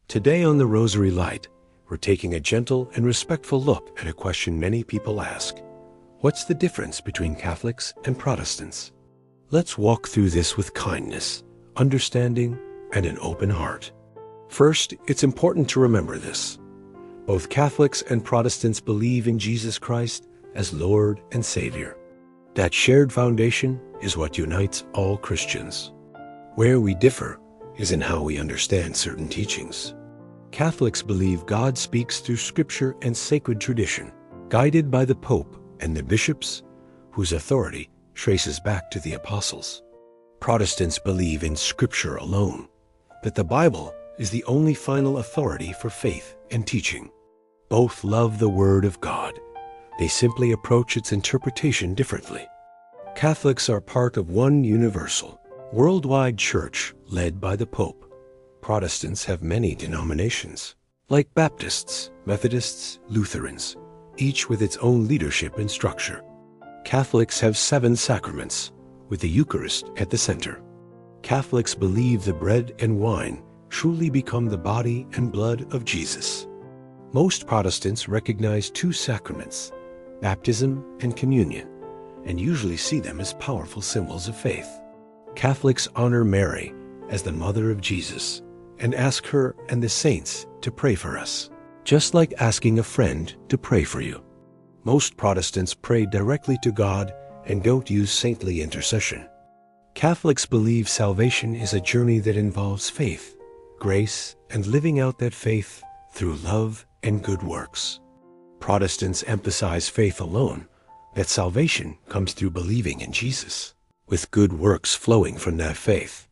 Today on the Rosary Light, we're taking a gentle and respectful look at a question many people ask. What's the difference between Catholics and Protestants? Let's walk through this with kindness, understanding, and an open heart. First, it's important to remember this. Both Catholics and Protestants believe in Jesus Christ as Lord and Savior. That shared foundation is what unites all Christians. Where we differ is in how we understand certain teachings. Catholics believe God speaks through Scripture and sacred tradition, guided by the Pope and the bishops, whose authority traces back to the apostles. Protestants believe in Scripture alone, that the Bible is the only final authority for faith and teaching. Both love the Word of God. They simply approach its interpretation differently. Catholics are part of one universal, worldwide church led by the Pope. Protestants have many denominations, like Baptists, Methodists, Lutherans, each with its own leadership and structure. Catholics have 7 sacraments, with the Eucharist at the center. Catholics believe the bread and wine truly become the body and blood of Jesus. Most Protestants recognize 2 sacraments, baptism and communion, and usually see them as powerful symbols of faith. Catholics honor Mary as the mother of Jesus and ask her and the saints to pray for us, just like asking a friend to pray for you. Most Protestants pray directly to God and don't use saintly intercession. Catholics believe salvation is a journey that involves faith, grace, and living out that faith through love and good works. Protestants emphasize faith alone, that salvation comes through believing in Jesus, with good works flowing from that faith.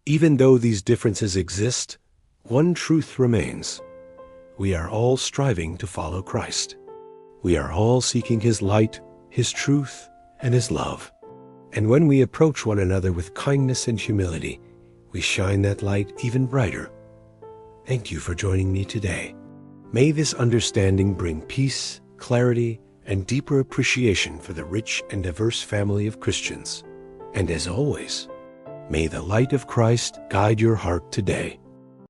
Even though these differences exist, one truth remains. We are all striving to follow Christ. We are all seeking His light, His truth, and His love. And when we approach one another with kindness and humility, we shine that light even brighter. Thank you for joining me today. May this understanding bring peace, clarity, and deeper appreciation for the rich and diverse family of Christians. And as always, may the light of Christ guide your heart today.